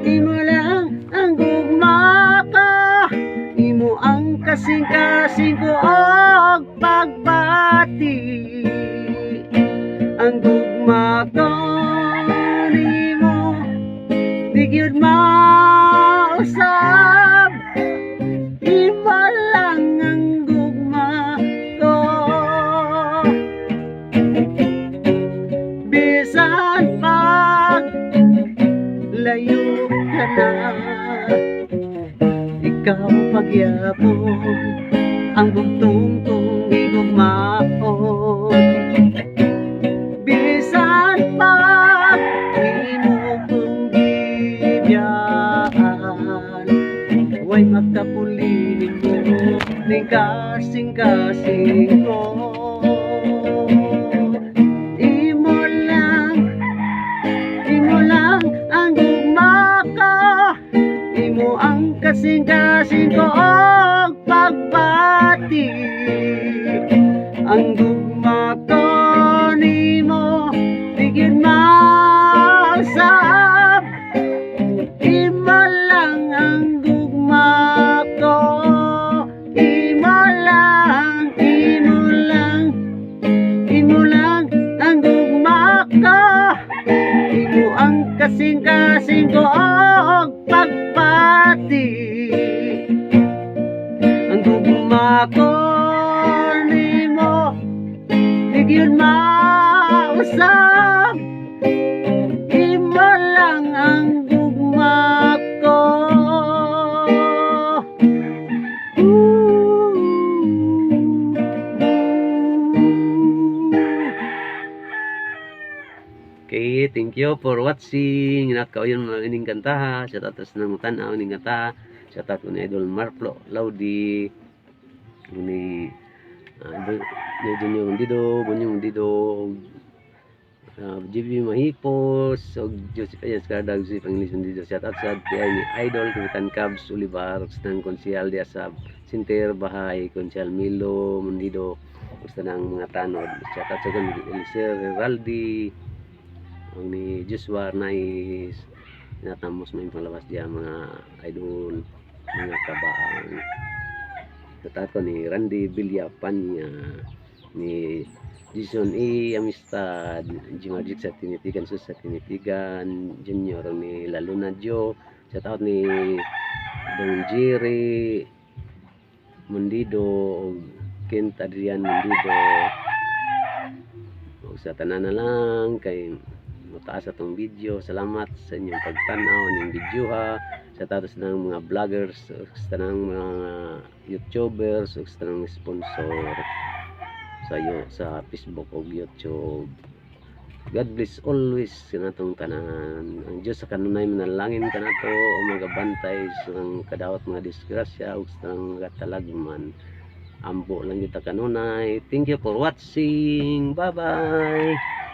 Imo lang ang gugma ko, imo ang kasing-kasing ko og pagbati. Ang gugma ko nimo di gyud mausab, imo lang ang gugma ko. Bisan pag layo ka na, ikaw pagyapon ang bugtong kong igugmaon. Bisan pag di mo kong gibiyaan, huwag magkapuli mo ning kasing-kasing ko. Imo lang ang gugma ko, imo ang kasing-kasing ko og pagbati. Ang gugma ko nimo di gyud mausab, imo lang ang gugma ko. Imo lang ang gugma ko, imo ang kasing-kasing ko og pagbati. Ang gugma ko nimo di gyud mausab, imo lang ang gugma ko. Okay, thank you for watching. Nakauyon mga ining kanta. Sa tatas ng tanaw ining kanta. Sa tatas ni Idol Marplo Laudi. Ni Junior Dido, Bunyong Dido, JB Mahipos, og Joseph Ayas Kardag, si Pangilisan Dido. Sa tatas ni Idol Kapitan Cubs Olivar, ng konsyal dia sa Sinter Bahay, konsyal Milo Mundido, gusto ng mga tanod. Sa tatas ni Elisir Raldi, ni Joshua Nais, natamos mo yung palabas diya mga idol, mga kabaan. Tatat ko ni Randy Villapanya, ni Jason A. Amistad, Jimagic sa Tinitigan, Sus sa Tinitigan Junior, ni Laluna Joe, sa taot ni Dong Jerry Mundido, Kent Adrian Mundido, o sa tanan na lang kay mataas atong video. Salamat sa inyong pagtanaw ng video ha. Sa tatos ng mga vloggers, sa tanang mga YouTubers, sa tanang sponsor sa Facebook o YouTube. God bless always kanatong tanan. Ang Diyos sa kanunay manalangin kanato o magabantay sa kadawat mga disgrasya o sa mga talagman. Ambo lang kita kanunay. Thank you for watching. Bye bye.